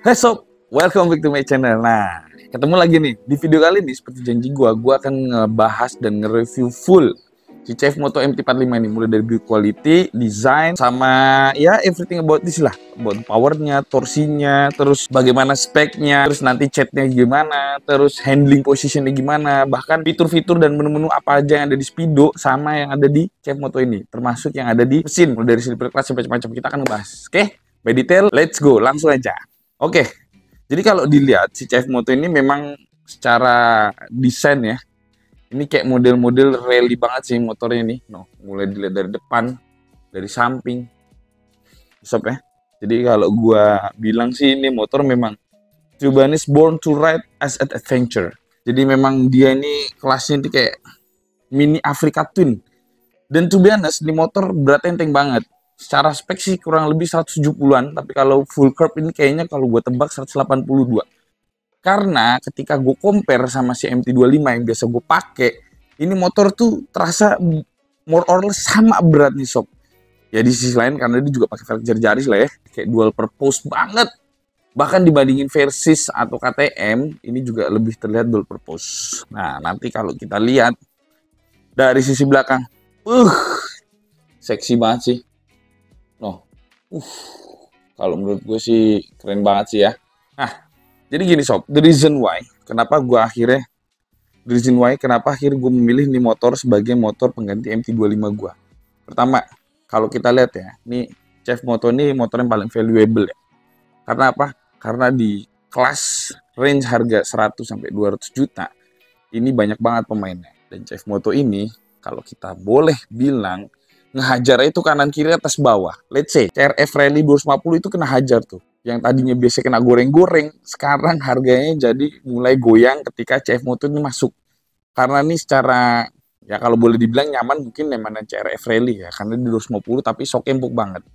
Hey sob, welcome back to my channel. Nah, ketemu lagi nih. Di video kali ini seperti janji gua akan ngebahas dan nge-review full si CF Moto MT45 ini, mulai dari build quality, design, sama ya everything about this lah. About powernya, torsinya, terus bagaimana speknya, terus nanti chatnya gimana, terus handling positionnya gimana, bahkan fitur-fitur dan menu-menu apa aja yang ada di Speedo sama yang ada di CF Moto ini, termasuk yang ada di mesin, mulai dari sleeper class sampai macam-macam kita akan ngebahas. Oke, by detail, let's go, langsung aja. Oke, jadi kalau dilihat si CF Moto ini memang secara desain ya, ini kayak model-model rally banget sih motornya ini. No, mulai dilihat dari depan, dari samping, sob ya. Jadi kalau gua bilang sih ini motor memang Cuban is born to ride as an adventure. Jadi memang dia ini kelasnya ini kayak mini Africa Twin. Dan to be honest, ini motor berat enteng banget. Secara spek sih kurang lebih 170-an, tapi kalau full curve ini kayaknya kalau gue tebak 182. Karena ketika gue compare sama si MT25 yang biasa gue pakai, ini motor tuh terasa more or less sama berat nih sob. Ya di sisi lain karena dia juga pakai velg jari-jari lah ya, kayak dual purpose banget. Bahkan dibandingin Versys atau KTM, ini juga lebih terlihat dual purpose. Nah, nanti kalau kita lihat dari sisi belakang, seksi banget sih. No, kalau menurut gue sih keren banget sih ya. Nah, jadi gini sob, the reason why kenapa akhirnya gue memilih nih motor sebagai motor pengganti MT25 gue. Pertama, kalau kita lihat ya, nih CF Moto ini motor yang paling valuable ya. Karena apa? Karena di kelas range harga 100 sampai 200 juta, ini banyak banget pemainnya. Dan CF Moto ini, kalau kita boleh bilang, ngehajar itu kanan kiri atas bawah. Let's say CRF Rally 250 itu kena hajar tuh. Yang tadinya biasa kena goreng-goreng, sekarang harganya jadi mulai goyang ketika CF Moto ini masuk. Karena ini secara ya kalau boleh dibilang nyaman mungkin namanya CRF Rally ya, karena di 250 tapi sok empuk banget.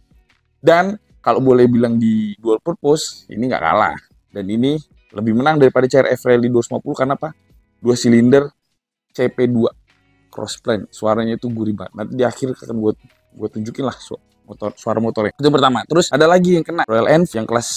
Dan kalau boleh bilang di dual purpose, ini nggak kalah. Dan ini lebih menang daripada CRF Rally 250 karena apa? 2 silinder CP2 crossplane, suaranya itu gurih banget. Nanti di akhir akan gue tunjukin lah suara motornya. Itu pertama. Terus ada lagi yang kena Royal Enfield yang kelas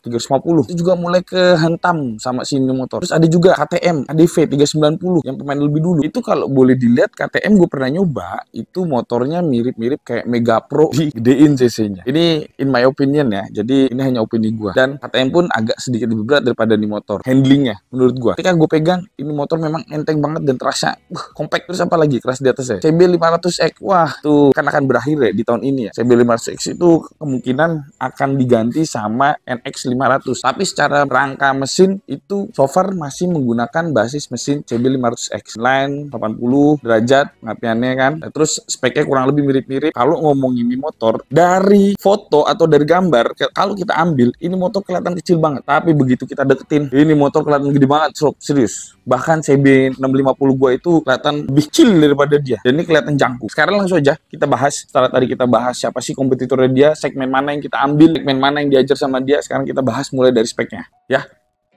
350 itu juga mulai kehantam sama sini motor. Terus ada juga KTM ADV 390 yang pemain lebih dulu. Itu kalau boleh dilihat KTM gue pernah nyoba, itu motornya mirip-mirip kayak Mega Pro digedein cc-nya. Ini in my opinion ya. Jadi ini hanya opini gue. Dan KTM pun agak sedikit lebih berat daripada di motor. Handlingnya menurut gue. Ketika gue pegang, ini motor memang enteng banget dan terasa compact. Terus apa lagi keras di atasnya? CB500X. Wah, tuh kan akan berakhir ya di tahun ini ya. CB500X itu kemungkinan akan diganti sama NX500. Tapi secara rangka mesin itu so far masih menggunakan basis mesin CB500X. Line 80 derajat ngapiannya kan. Terus speknya kurang lebih mirip-mirip. Kalau ngomongin ini motor, dari foto atau dari gambar, kalau kita ambil, ini motor kelihatan kecil banget. Tapi begitu kita deketin, ini motor kelihatan gede banget, sob. Serius. Bahkan CB650 gua itu kelihatan lebih kecil daripada dia. Dan ini kelihatan jangkuk. Sekarang langsung aja kita bahas. Setelah tadi kita bahas siapa sih kompetitornya dia, segmen mana yang kita ambil, segmen mana yang diajar sama dia. Sekarang kita bahas mulai dari speknya. Ya,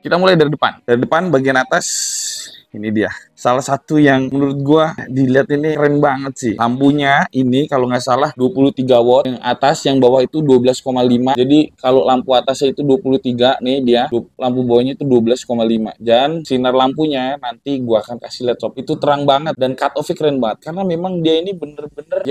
kita mulai dari depan. Dari depan bagian atas, ini dia. Salah satu yang menurut gua dilihat ini keren banget sih. Lampunya ini kalau nggak salah 23 watt. Yang atas, yang bawah itu 12,5. Jadi kalau lampu atasnya itu 23, nih dia. Lampu bawahnya itu 12,5. Dan sinar lampunya nanti gua akan kasih lihat sob. Itu terang banget dan cut off-nya keren banget. Karena memang dia ini bener-bener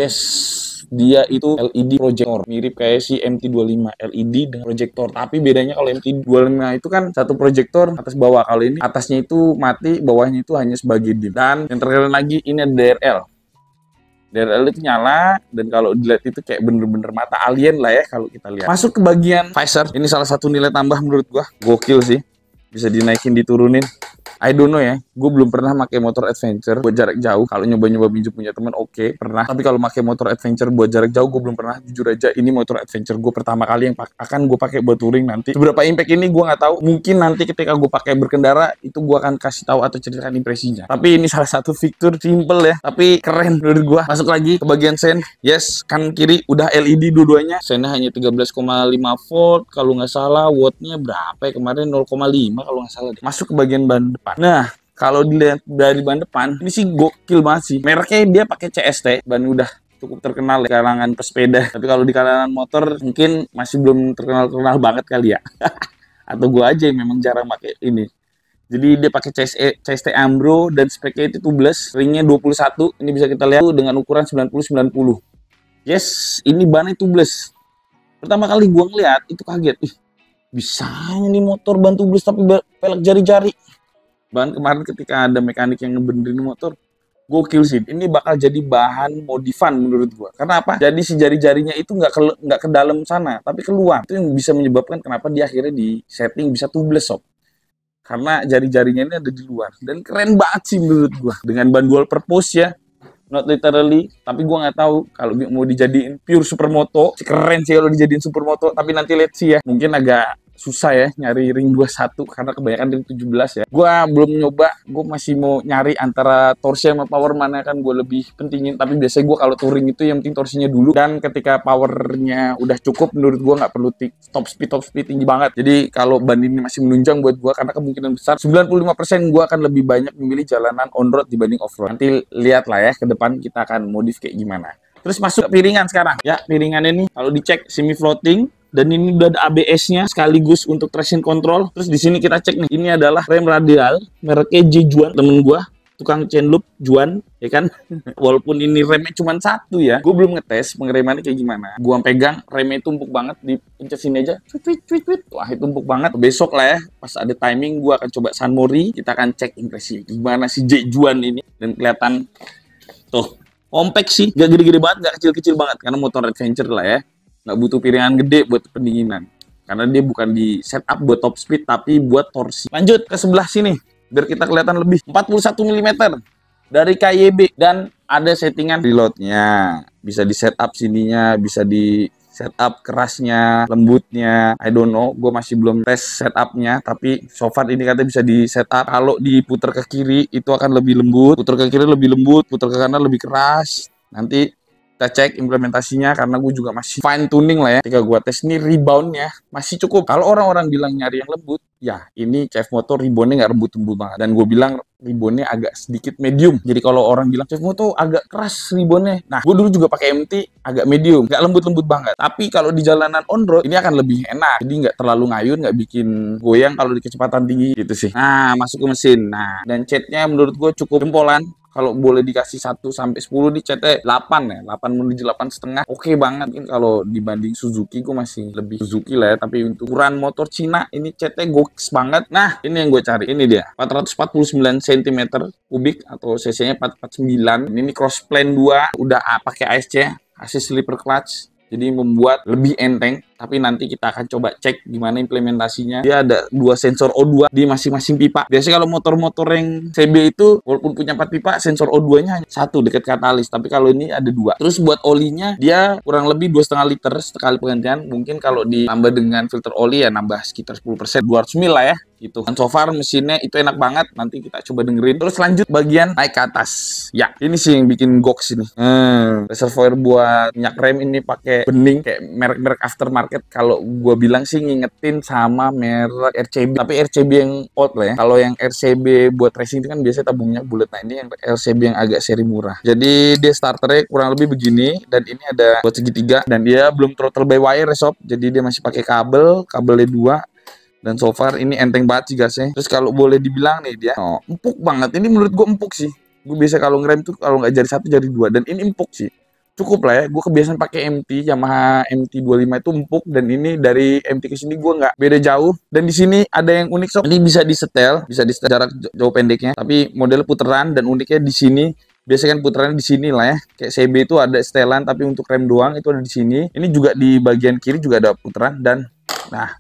dia itu LED projector, mirip kayak si MT25 LED dengan projector. Tapi bedanya kalau MT25 itu kan satu projector atas bawah, kalau ini atasnya itu mati, bawahnya itu hanya sebagai dim. Dan yang terkeren lagi ini ada DRL. DRL itu nyala, dan kalau dilihat itu kayak bener-bener mata alien lah ya kalau kita lihat. Masuk ke bagian visor, ini salah satu nilai tambah menurut gua, gokil sih. Bisa dinaikin, diturunin. I don't know ya, gue belum pernah pakai motor adventure buat jarak jauh. Kalau nyoba-nyoba pinjam punya teman, oke, pernah. Tapi kalau pakai motor adventure buat jarak jauh, gue belum pernah. Jujur aja, ini motor adventure gue pertama kali yang akan gue pakai buat touring nanti. Seberapa impact ini gue nggak tahu. Mungkin nanti ketika gue pakai berkendara, itu gue akan kasih tahu atau ceritakan impresinya. Tapi ini salah satu fitur simple ya, tapi keren menurut gue. Masuk lagi ke bagian sen. Yes, kan kiri udah LED dua-duanya. Sennya hanya 13,5 volt. Kalau nggak salah, wattnya berapa ya kemarin? 0,5 kalau nggak salah deh. Masuk ke bagian ban depan. Nah, kalau dilihat dari ban depan, ini sih gokil banget sih. Mereknya dia pakai CST, ban udah cukup terkenal di kalangan pesepeda. Tapi kalau di kalangan motor mungkin masih belum terkenal banget kali ya. atau gua aja yang memang jarang pakai ini. Jadi dia pakai CST Ambro dan speknya itu tubeless, ringnya 21. Ini bisa kita lihat dengan ukuran 90-90. Yes, ini bannya tubeless. Pertama kali gua ngeliat itu kaget. Ih, bisanya nih motor ban tubeless tapi pelek jari-jari. Bahkan kemarin ketika ada mekanik yang ngebenerin motor, gokil sih. Ini bakal jadi bahan modifan menurut gua. Karena apa? Jadi si jari-jarinya itu nggak ke dalam sana, tapi keluar. Itu yang bisa menyebabkan kenapa dia akhirnya di setting bisa tubeless, sob. Karena jari-jarinya ini ada di luar. Dan keren banget sih menurut gua. Dengan ban dual purpose ya. Not literally, tapi gua nggak tahu kalau mau dijadiin pure supermoto. Keren sih kalau dijadiin supermoto, tapi nanti let's see ya. Mungkin agak susah ya nyari ring 21 karena kebanyakan ring 17 ya. Gua belum nyoba, gua masih mau nyari antara torsi sama power mana kan gue lebih pentingin. Tapi biasanya gua kalau touring itu yang penting torsinya dulu. Dan ketika powernya udah cukup, menurut gua nggak perlu top speed tinggi banget. Jadi kalau ban ini masih menunjang buat gua karena kemungkinan besar 95% gua akan lebih banyak memilih jalanan on road dibanding off road. Nanti lihat lah ya ke depan kita akan modif kayak gimana. Terus masuk ke piringan sekarang. Ya, piringan ini kalau dicek semi floating. Dan ini udah ada ABS-nya sekaligus untuk traction control. Terus di sini kita cek nih, ini adalah rem radial mereknya J Juan, temen gua, tukang chain loop Juan, ya kan? Walaupun ini remnya cuma satu ya, gue belum ngetes pengeremannya kayak gimana. Gua pegang, remnya itu empuk banget, dipencet sini aja, cuit. Wah itu empuk banget. Besok lah ya, pas ada timing, gua akan coba San Mori, kita akan cek impresi gimana si J Juan ini. Dan kelihatan tuh, compact sih, gak gede-gede banget, gak kecil-kecil banget, karena motor adventure lah ya. Nggak butuh piringan gede buat pendinginan karena dia bukan di setup buat top speed tapi buat torsi. Lanjut ke sebelah sini biar kita kelihatan lebih. 41 mm dari KYB dan ada settingan reloadnya, bisa di setup sininya, bisa di setup kerasnya, lembutnya, I don't know, gue masih belum tes setupnya, tapi so far ini katanya bisa di setup. Kalau diputar ke kiri itu akan lebih lembut, putar ke kiri lebih lembut, putar ke kanan lebih keras. Nanti kita cek implementasinya karena gue juga masih fine tuning lah ya. Ketika gue tes nih reboundnya masih cukup. Kalau orang-orang bilang nyari yang lembut, ya ini CF Moto reboundnya nggak lembut-lembut banget. Dan gue bilang reboundnya agak sedikit medium. Jadi kalau orang bilang CF Moto agak keras reboundnya, nah gue dulu juga pakai MT agak medium, nggak lembut-lembut banget. Tapi kalau di jalanan on road ini akan lebih enak. Jadi nggak terlalu ngayun, nggak bikin goyang kalau di kecepatan tinggi gitu sih. Nah masuk ke mesin. Nah dan catnya menurut gue cukup jempolan. Kalau boleh dikasih 1 sampai 10 di CT 8 ya, 8 menuju 8,5. Oke banget. Mungkin kalau dibanding Suzuki gue masih lebih Suzuki lah ya, tapi untuk ukuran motor Cina ini CT goks banget. Nah, ini yang gue cari. Ini dia. 449 cm kubik atau cc-nya 449. Ini cross plane 2 udah pakai ASC, AC slipper clutch. Jadi membuat lebih enteng, tapi nanti kita akan coba cek gimana implementasinya. Dia ada 2 sensor O2 di masing-masing pipa. Biasanya kalau motor-motor yang CB itu walaupun punya 4 pipa, sensor O2-nya hanya 1 dekat katalis, tapi kalau ini ada 2. Terus buat olinya dia kurang lebih 2,5 liter sekali penggantian. Mungkin kalau ditambah dengan filter oli ya nambah sekitar 10%, 200 ml lah ya gitu. Dan so far mesinnya itu enak banget. Nanti kita coba dengerin. Terus lanjut bagian naik ke atas. Ya, ini sih yang bikin goks ini. Reservoir buat minyak rem ini pakai bening kayak merek-merek aftermarket. Kalau gua bilang sih ngingetin sama merek RCB, tapi RCB yang old lah ya. Kalau yang RCB buat racing itu kan biasanya tabungnya bulat. Nah ini yang RCB yang agak seri murah. Jadi dia starternya kurang lebih begini dan ini ada buat segitiga dan dia belum throttle by wire ya sob. Jadi dia masih pakai kabelnya 2. Dan so far ini enteng banget sih gasnya. Terus kalau boleh dibilang nih dia empuk banget. Ini menurut gue empuk sih. Gue biasa kalau ngerem tuh kalau nggak jari 1 jari 2. Dan ini empuk sih. Cukup lah ya. Gue kebiasaan pakai MT Yamaha MT25 itu empuk. Dan ini dari MT ke sini gue nggak beda jauh. Dan di sini ada yang unik sob. Ini bisa disetel jarak jauh pendeknya. Tapi model puteran dan uniknya di sini. Biasanya kan putarannya di sini lah ya. Kayak CB itu ada setelan tapi untuk rem doang itu ada di sini. Ini juga di bagian kiri juga ada putaran dan nah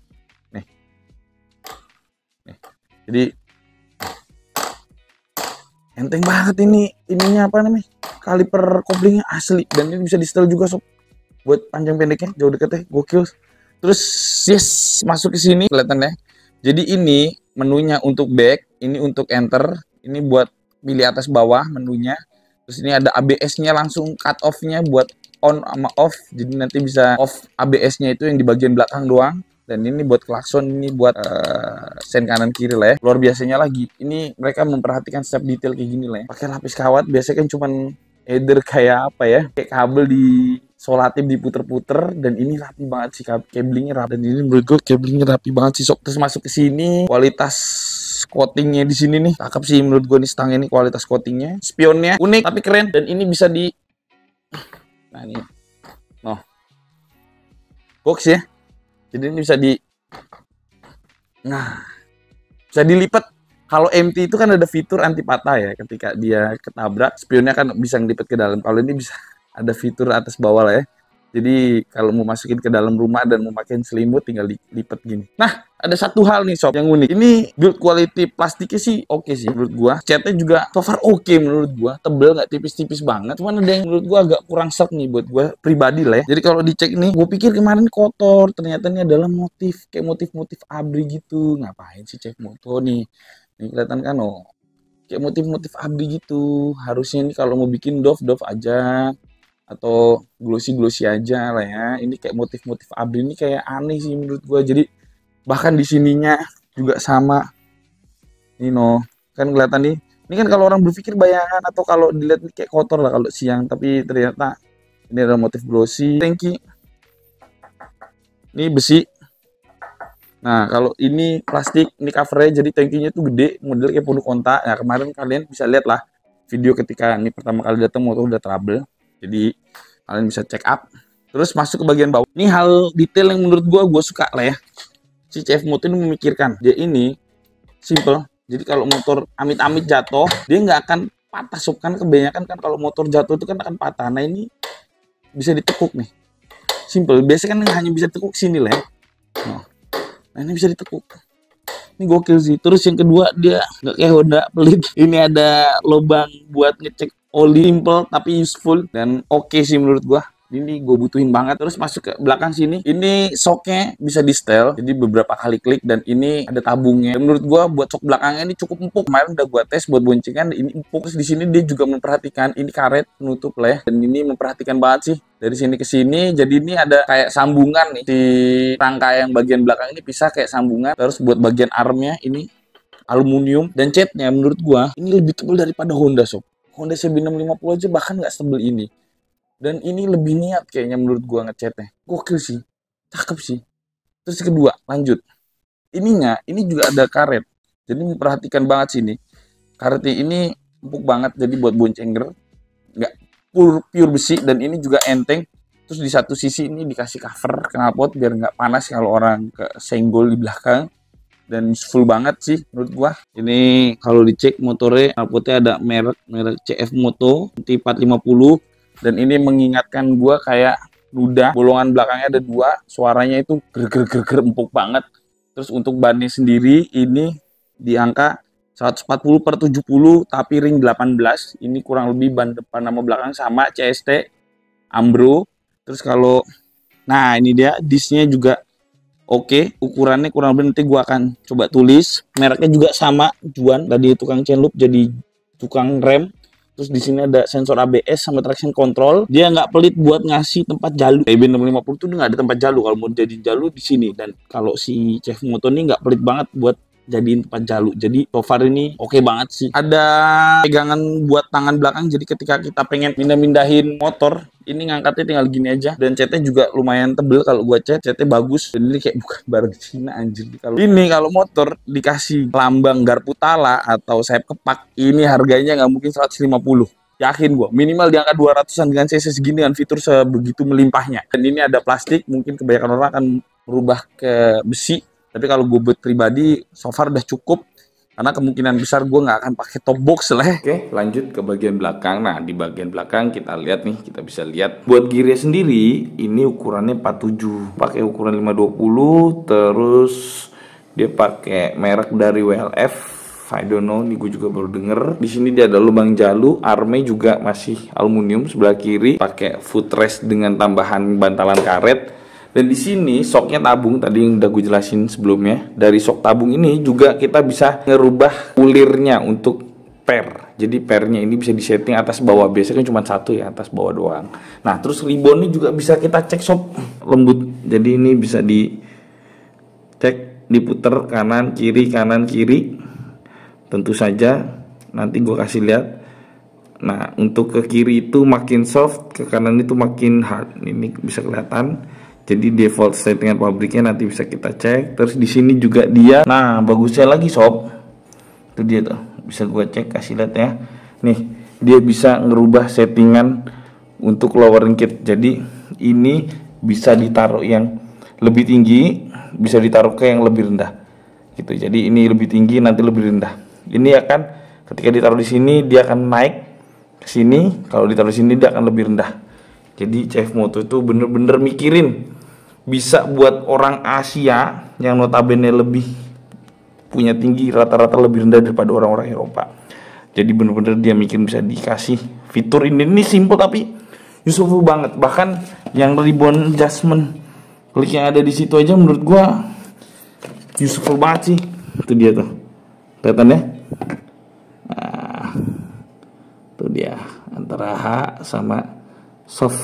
jadi enteng banget ininya apa namanya kaliper koplingnya asli dan ini bisa di setel juga sob buat panjang pendeknya jauh deketnya gokil. Terus yes masuk ke sini kelihatan ya. Jadi ini menunya untuk back, ini untuk enter, ini buat pilih atas bawah menunya. Terus ini ada ABS-nya langsung cut off-nya buat on sama off. Jadi nanti bisa off ABS-nya itu yang di bagian belakang doang. Dan ini buat klakson, ini buat sen kanan kiri lah ya. Luar biasanya lagi, ini mereka memperhatikan setiap detail kayak gini lah ya. Pakai lapis kawat, biasanya kan cuman either kayak apa ya, kayak kabel di solatif diputer-puter, dan ini rapi banget sih, cablingnya rapi, dan ini menurut gue cablingnya rapi banget sih sob. Terus masuk ke sini, kualitas coatingnya di sini nih cakep sih menurut gue nih, stang ini kualitas coatingnya, spionnya unik tapi keren, dan ini bisa di, nah ini, noh, box ya, jadi ini bisa di, nah, bisa dilipat. Kalau MT itu kan ada fitur anti patah ya, ketika dia ketabrak, spionnya kan bisa ngelipat ke dalam. Kalau ini bisa ada fitur atas bawah lah ya. Jadi kalau mau masukin ke dalam rumah dan mau pakein selimut, tinggal lipat gini. Nah, ada satu hal nih sob yang unik. Ini build quality plastiknya sih oke sih menurut gua. Catnya juga so far oke menurut gua. Tebel, nggak tipis-tipis banget. Cuman ada yang menurut gua agak kurang serk nih buat gua pribadi lah ya. Jadi kalau dicek nih, gua pikir kemarin kotor. Ternyata ini adalah motif, kayak motif-motif abri gitu. Ngapain sih cek moto nih? Ini kelihatan kan, oh, kayak motif-motif abri gitu. Harusnya ini kalau mau bikin doff aja, atau glossy aja lah ya. Ini kayak motif-motif abri ini kayak aneh sih menurut gua. Jadi bahkan di sininya juga sama. Ini no, kan kelihatan nih. Ini kan kalau orang berpikir bayangan atau kalau dilihat kayak kotor lah kalau siang, tapi ternyata ini adalah motif glossy. Tangki ini besi. Nah, kalau ini plastik, ini covernya, jadi tangkinya tuh gede, model kayak pondok onta. Nah, kemarin kalian bisa lihat lah video ketika ini pertama kali datang motor udah trouble. Jadi kalian bisa check up. Terus masuk ke bagian bawah. Ini hal detail yang menurut gue suka lah ya. Si CF Moto ini memikirkan. Dia ini simple. Jadi kalau motor amit-amit jatuh, dia nggak akan patah sob. Kan kebanyakan kan kalau motor jatuh itu kan akan patah. Nah ini bisa ditekuk nih. Simple. Biasanya kan hanya bisa tekuk sini lah ya. Nah ini bisa ditekuk. Ini gokil sih. Terus yang kedua, dia nggak kayak Honda pelit. Ini ada lubang buat ngecek oli, simple tapi useful dan oke sih menurut gua. Ini gue butuhin banget. Terus masuk ke belakang sini, ini shocknya bisa di setel, jadi beberapa kali klik, dan ini ada tabungnya. Dan menurut gua buat shock belakangnya ini cukup empuk. Kemarin udah gua tes buat boncengan, ini empuk. Terus di sini dia juga memperhatikan ini karet penutup lah ya, dan ini memperhatikan banget sih dari sini ke sini. Jadi ini ada kayak sambungan nih, di rangka yang bagian belakang ini pisah kayak sambungan. Terus buat bagian armnya ini aluminium, dan catnya menurut gua ini lebih tebal daripada Honda sob. Honda CB650 aja bahkan nggak setebal ini. Dan ini lebih niat kayaknya menurut gua ngecatnya. Gokil sih. Cakep sih. Terus kedua, lanjut. Ininya, ini juga ada karet. Jadi memperhatikan banget sih ini. Karetnya ini empuk banget, jadi buat boncenger. Nggak pure besi, dan ini juga enteng. Terus di satu sisi ini dikasih cover knalpot biar nggak panas kalau orang kesenggol di belakang. Dan full banget sih menurut gua. Ini kalau dicek motornya, knalpotnya ada merek CF Moto T450. Dan ini mengingatkan gua kayak ludah, bolongan belakangnya ada 2, suaranya itu ger empuk banget. Terus untuk bannya sendiri ini di angka 140/70 tapi ring 18. Ini kurang lebih ban depan sama belakang sama CST Ambro. Terus kalau, nah ini dia disnya juga oke, ukurannya kurang lebih nanti gua akan coba tulis. Mereknya juga sama, Juan, tadi tukang chain loop jadi tukang rem. Terus di sini ada sensor ABS sama traction control. Dia nggak pelit buat ngasih tempat jalu. CB650 tuh nggak ada tempat jalu. Kalau mau jadi jalu di sini. Dan kalau si CF Moto ini nggak pelit banget buat jadiin tempat jalu. Jadi so far ini oke banget sih. Ada pegangan buat tangan belakang. Jadi ketika kita pengen mindahin motor, ini ngangkatnya tinggal gini aja. Dan catnya juga lumayan tebel kalau gua catnya bagus. Dan ini kayak bukan barang Cina anjir. Kalau motor dikasih lambang garpu tala atau sayap kepak, ini harganya nggak mungkin 150. Yakin gua, minimal di angka 200-an dengan cc segini dengan fitur sebegitu melimpahnya. Dan ini ada plastik, mungkin kebanyakan orang akan berubah ke besi. Tapi kalau gue buat pribadi, so far udah cukup. Karena kemungkinan besar gue nggak akan pakai top box lah. Oke, lanjut ke bagian belakang. Nah, di bagian belakang kita lihat nih, kita bisa lihat. Buat gearnya sendiri, ini ukurannya 47. Pakai ukuran 520, terus dia pakai merek dari WLF. I don't know, ini gue juga baru denger. Di sini dia ada lubang jalu, armnya juga masih aluminium sebelah kiri. Pakai footrest dengan tambahan bantalan karet. Dan di sini shocknya tabung, tadi yang udah gue jelasin sebelumnya. Dari shock tabung ini juga kita bisa ngerubah ulirnya untuk per. Jadi pernya ini bisa disetting atas bawah. Biasanya kan cuma satu ya, atas bawah doang. Nah terus ribbonnya juga bisa kita cek sob, lembut. Jadi ini bisa dicek, diputer kanan kiri. Tentu saja nanti gue kasih lihat Nah, untuk ke kiri itu makin soft, ke kanan itu makin hard. Ini bisa kelihatan. Jadi default settingan pabriknya nanti bisa kita cek. Terus di sini juga dia. Nah, bagusnya lagi sob. Itu dia tuh. Bisa gue cek, kasih lihat ya. Nih, dia bisa ngerubah settingan untuk lowering kit. Jadi ini bisa ditaruh yang lebih tinggi, bisa ditaruh ke yang lebih rendah. Gitu. Jadi ini lebih tinggi, nanti lebih rendah. Ini akan ketika ditaruh di sini dia akan naik ke sini, kalau ditaruh di sini dia akan lebih rendah. Jadi CF Moto itu bener-bener mikirin, bisa buat orang Asia yang notabene lebih punya tinggi rata-rata lebih rendah daripada orang-orang Eropa. Jadi bener-bener dia mikir bisa dikasih fitur ini simple tapi useful banget. Bahkan yang ribbon adjustment klik yang ada di situ aja menurut gua useful banget sih. Itu dia tuh, kelihatan ya. Itu dia antara H sama soft.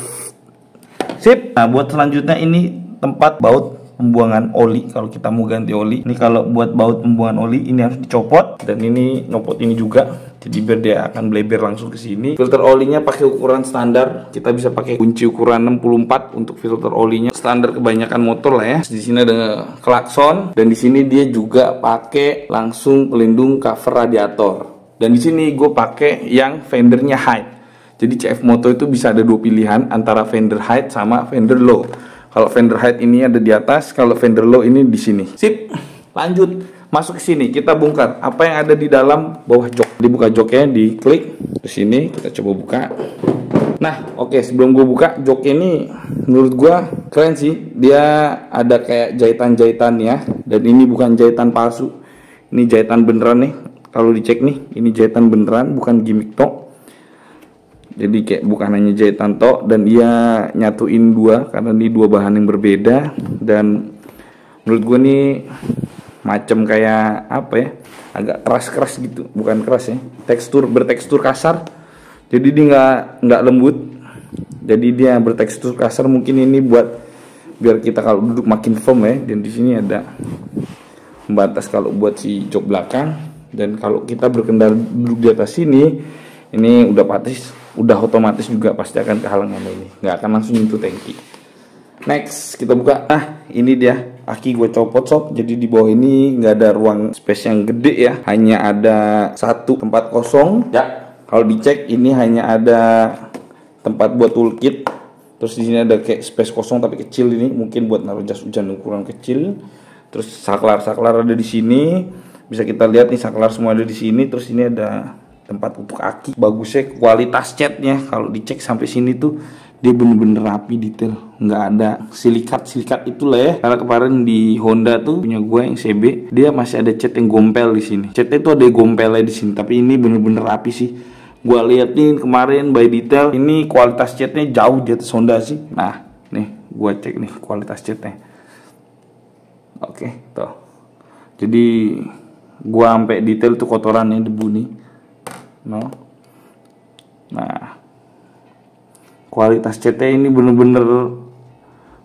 Sip. Nah, buat selanjutnya ini tempat baut pembuangan oli kalau kita mau ganti oli. Ini kalau buat baut pembuangan oli ini harus dicopot, dan ini nyopot ini juga. Jadi biar dia akan bleber langsung ke sini. Filter olinya pakai ukuran standar. Kita bisa pakai kunci ukuran 64 untuk filter olinya. Standar kebanyakan motor lah ya. Di sini ada klakson, dan di sini dia juga pakai langsung pelindung cover radiator. Dan di sini gue pakai yang fendernya high. Jadi CF Moto itu bisa ada dua pilihan antara fender high sama fender low. Kalau fender high ini ada di atas, kalau fender low ini di sini. Sip, lanjut masuk ke sini. Kita bongkar apa yang ada di dalam bawah jok. Dibuka joknya, diklik ke sini. Kita coba buka. Nah, oke, sebelum gue buka jok ini, menurut gue keren sih. Dia ada kayak jahitan-jahitannya, dan ini bukan jahitan palsu. Ini jahitan beneran nih. Kalau dicek nih, ini jahitan beneran, bukan gimmick tok. Jadi kayak bukan hanya jahitan tok, dan dia nyatuin dua karena ini dua bahan yang berbeda. Dan menurut gue nih macam kayak apa ya, agak keras-keras gitu, bukan keras ya, bertekstur kasar. Jadi dia nggak lembut, jadi dia bertekstur kasar. Mungkin ini buat biar kita kalau duduk makin firm ya. Dan di sini ada pembatas kalau buat si jok belakang. Dan kalau kita berkendara duduk di atas sini, ini udah otomatis juga pasti akan kehalangan ini, nggak akan langsung nyentuh tangki. Next kita buka. Nah, ini dia aki gue copot sob. Jadi di bawah ini nggak ada ruang space yang gede ya, hanya ada satu tempat kosong ya. Kalau dicek ini hanya ada tempat buat toolkit. Terus di sini ada kayak space kosong tapi kecil, ini mungkin buat naruh jas hujan ukuran kecil. Terus saklar ada di sini. Bisa kita lihat nih, saklar semua ada di sini. Terus ini ada tempat untuk aki. Bagusnya kualitas catnya kalau dicek sampai sini tuh dia bener-bener rapi, detail, nggak ada silikat itulah ya. Karena kemarin di Honda tuh punya gue yang CB, dia masih ada cat yang gompel di sini. Catnya tuh ada gompelnya di sini, tapi ini bener-bener rapi sih. Gue lihat nih kemarin by detail, ini kualitas catnya jauh di atas Honda sih. Nah, nih gue cek nih kualitas catnya. Oke, tuh. Jadi gua sampai detail tuh kotorannya, debu nih. No. Nah, kualitas catnya ini bener-bener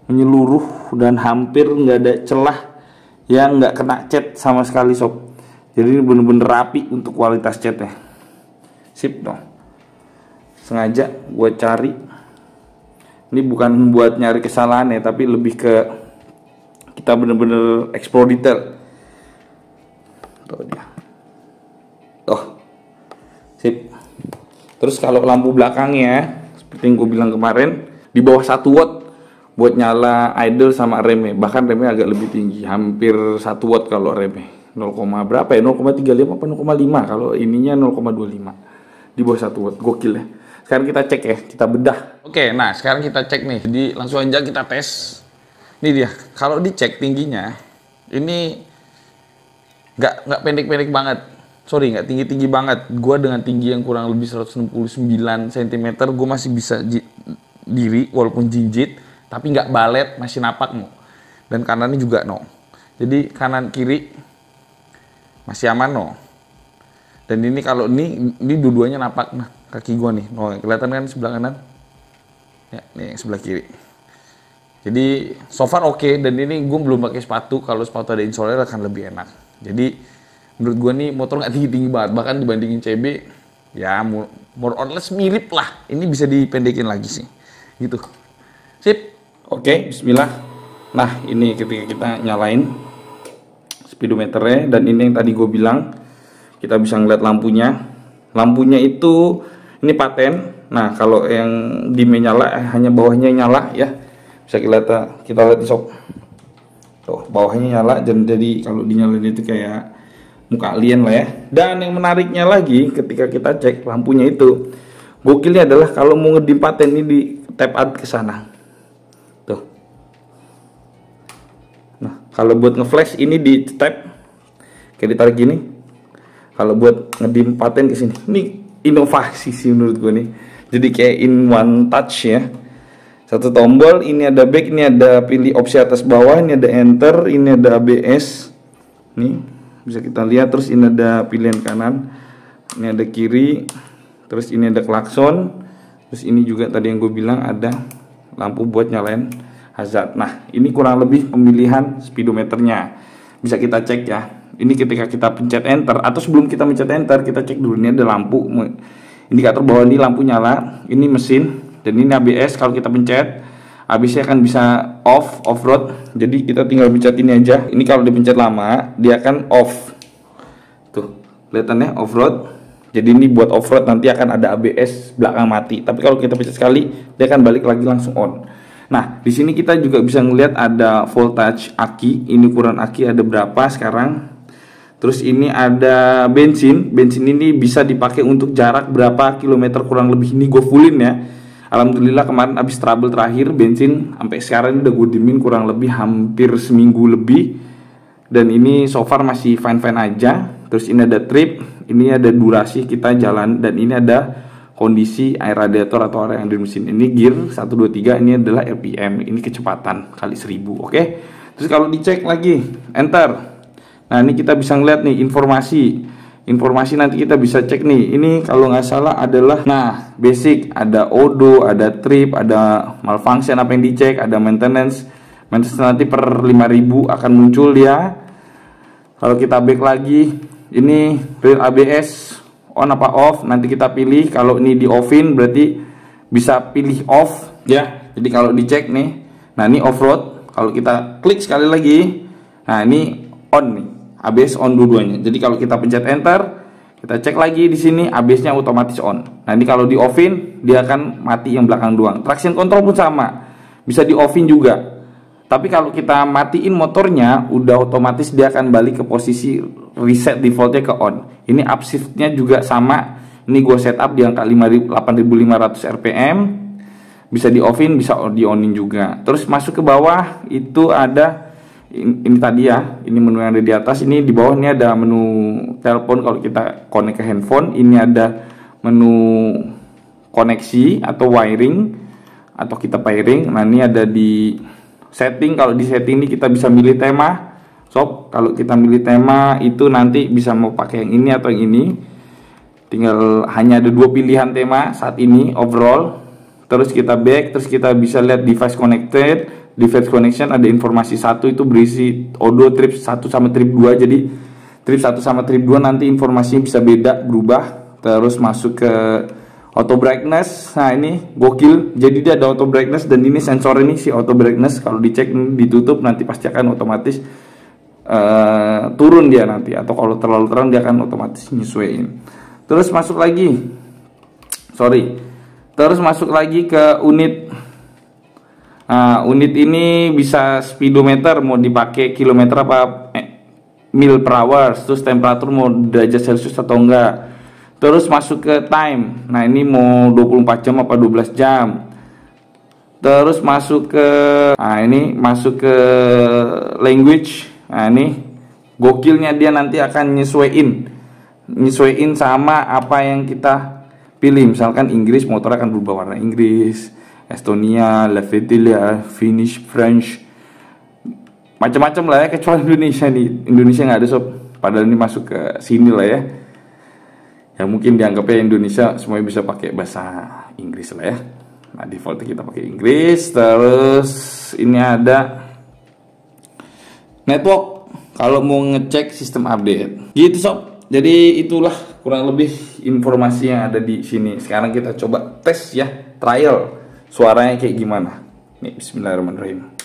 menyeluruh dan hampir nggak ada celah yang nggak kena cat sama sekali sob. Jadi ini bener-bener rapi untuk kualitas catnya. Sip dong. Sengaja gua cari. Ini bukan buat nyari kesalahan ya, tapi lebih ke kita bener-bener explore detail. Tuh dia. Oh, sip. Terus kalau lampu belakangnya, seperti yang gue bilang kemarin, di bawah 1 watt buat nyala idle sama remnya. Bahkan remnya agak lebih tinggi, hampir 1 watt kalau remnya. 0, berapa ya? 0,35 apa 0,5? Kalau ininya 0,25. Di bawah 1 watt, gokil ya. Sekarang kita cek ya, kita bedah. Oke, nah sekarang kita cek nih. Jadi langsung aja kita tes. Ini dia. Kalau dicek tingginya, ini nggak pendek-pendek banget, sorry, nggak tinggi-tinggi banget. Gue dengan tinggi yang kurang lebih 169 cm, gue masih bisa diri walaupun jinjit, tapi nggak balet, masih napak no. Dan kanannya juga no. Jadi kanan kiri masih aman no. Dan ini kalau ini dua-duanya napak, nah kaki gue nih, no, kelihatan kan sebelah kanan? Ya, nih sebelah kiri. Jadi so far oke. Dan ini gue belum pakai sepatu. Kalau sepatu ada insoler akan lebih enak. Jadi menurut gue nih motor nggak tinggi-tinggi banget, bahkan dibandingin CB Ya more or less mirip lah. Ini bisa dipendekin lagi sih. Gitu. Sip. Oke, bismillah. Nah, ini ketika kita nyalain speedometernya, dan ini yang tadi gue bilang, kita bisa ngeliat lampunya. Lampunya itu ini paten. Nah, kalau yang dimnya nyala, hanya bawahnya nyala ya. Bisa kita lihat di sob. Tuh, bawahnya nyala, dan jadi kalau dinyalain itu kayak muka alien lah ya. Dan yang menariknya lagi ketika kita cek lampunya itu, gokilnya adalah kalau mau ngedim paten ini di tap out ke sana. Tuh. Nah, kalau buat ngeflash ini di tap kayak ditarik gini. Kalau buat ngedim paten ke sini. Ini inovasi sih menurut gue nih. Jadi kayak in one touch ya. Satu tombol, ini ada back, ini ada pilih opsi atas bawah, ini ada enter, ini ada ABS. Nih, bisa kita lihat, terus ini ada pilihan kanan. Ini ada kiri. Terus ini ada klakson. Terus ini juga tadi yang gue bilang ada lampu buat nyalain hazard. Nah, ini kurang lebih pemilihan speedometernya. Bisa kita cek ya. Ini ketika kita pencet enter, atau sebelum kita pencet enter, kita cek dulu. Ini ada lampu indikator bahwa ini lampu nyala. Ini mesin, dan ini ABS. Kalau kita pencet, ABS akan bisa off road. Jadi kita tinggal pencet ini aja. Ini kalau dipencet lama, dia akan off. Tuh, kelihatannya off road. Jadi ini buat off road, nanti akan ada ABS belakang mati. Tapi kalau kita pencet sekali, dia akan balik lagi langsung on. Nah, di sini kita juga bisa ngelihat ada voltage aki. Ini ukuran aki ada berapa sekarang. Terus ini ada bensin. Bensin ini bisa dipakai untuk jarak berapa kilometer kurang lebih. Ini gue fullin ya. Alhamdulillah kemarin habis trouble terakhir bensin sampai sekarang ini udah gue dimin kurang lebih hampir seminggu lebih. Dan ini so far masih fine-fine aja. Terus ini ada trip, ini ada durasi kita jalan, dan ini ada kondisi air radiator atau air yang di mesin. Ini gear 1 2 3, ini adalah RPM, ini kecepatan kali 1000, oke? Terus kalau dicek lagi, enter. Nah, ini kita bisa ngeliat nih informasi nanti kita bisa cek nih. Ini kalau nggak salah adalah, nah, basic, ada odo, ada trip, ada malfunction apa yang dicek, ada maintenance nanti per 5000 akan muncul dia. Kalau kita back lagi, ini real ABS on apa off, nanti kita pilih. Kalau ini di offin berarti bisa pilih off ya. Jadi kalau dicek nih, nah ini off road. Kalau kita klik sekali lagi, nah ini on nih. ABS on dua-duanya. Jadi kalau kita pencet enter, kita cek lagi di sini ABS-nya otomatis on. Nah, ini kalau di offin dia akan mati yang belakang doang. Traction control pun sama. Bisa di offin juga. Tapi kalau kita matiin motornya, udah otomatis dia akan balik ke posisi reset defaultnya ke on. Ini upshift-nya juga sama. Ini gue setup di angka 8500 rpm. Bisa di offin, bisa di onin juga. Terus masuk ke bawah itu ada ini tadi ya, ini menu yang ada di atas. Ini di bawah ini ada menu telepon kalau kita connect ke handphone. Ini ada menu koneksi atau wiring atau kita pairing. Nah, ini ada di setting. Kalau di setting ini kita bisa milih tema. Sob, kalau kita milih tema itu nanti bisa mau pakai yang ini atau yang ini. Tinggal hanya ada 2 pilihan tema saat ini overall. Terus kita back, terus kita bisa lihat device connected. Device connection ada informasi 1 itu berisi odo trip 1 sama trip 2. Jadi trip 1 sama trip 2 nanti informasinya bisa beda, berubah. Terus masuk ke auto brightness. Nah, ini gokil. Jadi dia ada auto brightness, dan ini sensor ini si auto brightness. Kalau dicek ditutup nanti pasti akan otomatis turun dia nanti. Atau kalau terlalu terang dia akan otomatis nyesuaiin. Terus masuk lagi. Terus masuk lagi ke unit. Nah, unit ini bisa speedometer, mau dipakai kilometer apa mil per hour, terus temperatur mau derajat celcius atau enggak. Terus masuk ke time. Nah, ini mau 24 jam apa 12 jam. Terus masuk ke masuk ke language. Nah, ini gokilnya dia nanti akan nyesuaiin sama apa yang kita pilih. Misalkan Inggris, motor akan berubah warna Inggris. Estonia, Latvia, Finnish, French, macam-macam lah ya, kecuali Indonesia nih. Indonesia nggak ada sob. Padahal ini masuk ke sini lah ya. Ya mungkin dianggapnya Indonesia semuanya bisa pakai bahasa Inggris lah ya. Nah, default kita pakai Inggris. Terus ini ada network. Kalau mau ngecek sistem update, gitu sob. Jadi itulah kurang lebih informasi yang ada di sini. Sekarang kita coba tes ya, trial suaranya kayak gimana. Nih, bismillahirrahmanirrahim.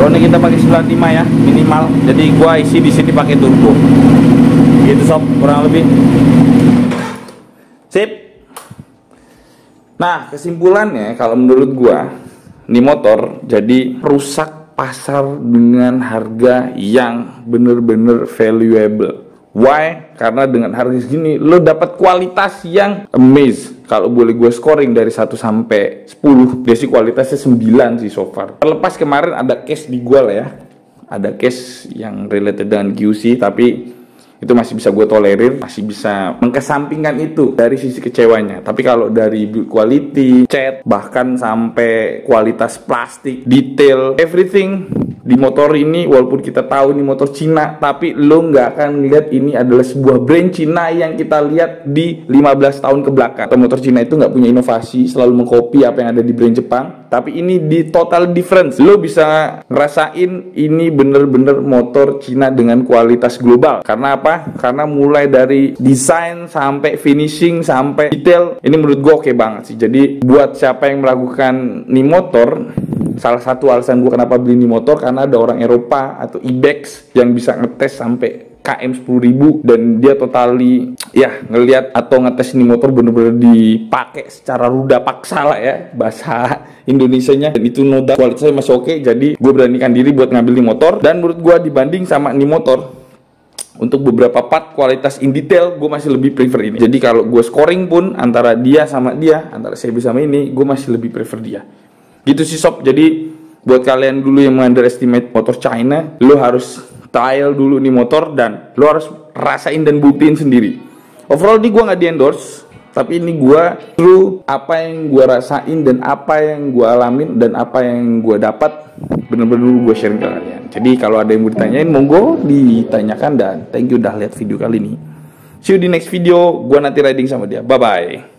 Ini kita pakai 95 ya minimal, jadi gua isi di sini pakai turbo gitu sob, kurang lebih sip. Nah kesimpulannya kalau menurut gua ini motor jadi rusak pasar dengan harga yang bener-bener valuable. Why? Karena dengan harga segini lo dapat kualitas yang amazing. Kalau boleh gue scoring dari 1 sampai 10, dia sih kualitasnya 9 sih so far. Terlepas kemarin ada case di gue lah ya. Ada case yang related dengan QC, tapi itu masih bisa gue tolerir, masih bisa mengkesampingkan itu dari sisi kecewanya. Tapi kalau dari build quality, cat, bahkan sampai kualitas plastik, detail, everything di motor ini, walaupun kita tahu ini motor Cina, tapi lo nggak akan lihat ini adalah sebuah brand Cina yang kita lihat di 15 tahun ke belakang. Atau motor Cina itu nggak punya inovasi, selalu mengcopy apa yang ada di brand Jepang. Tapi ini di total difference. Lo bisa ngerasain ini bener-bener motor Cina dengan kualitas global. Karena apa? Karena mulai dari desain sampai finishing sampai detail, ini menurut gue oke banget sih. Jadi buat siapa yang melakukan nih motor, salah satu alasan gue kenapa beli ini motor, karena ada orang Eropa atau Ibex yang bisa ngetes sampai KM 10.000 dan dia totally ya ngelihat atau ngetes ini motor bener-bener dipakai secara ruda paksa lah ya bahasa Indonesianya, dan itu no doubt kualitasnya masih oke. Jadi gue beranikan diri buat ngambil ini motor, dan menurut gue dibanding sama ini motor untuk beberapa part kualitas in detail gue masih lebih prefer ini. Jadi kalau gue scoring pun antara dia sama dia, antara CB sama ini, gue masih lebih prefer dia. Gitu sih sob. Jadi buat kalian dulu yang underestimate motor China, lo harus trial dulu nih motor dan lo harus rasain dan buktiin sendiri. Overall ini gue nggak di endorse, tapi ini gue through apa yang gue rasain dan apa yang gue alamin dan apa yang gue dapat, bener-bener gue sharing ke kalian. Jadi kalau ada yang mau ditanyain, monggo ditanyakan, dan thank you udah lihat video kali ini. See you di next video, gue nanti riding sama dia. Bye bye.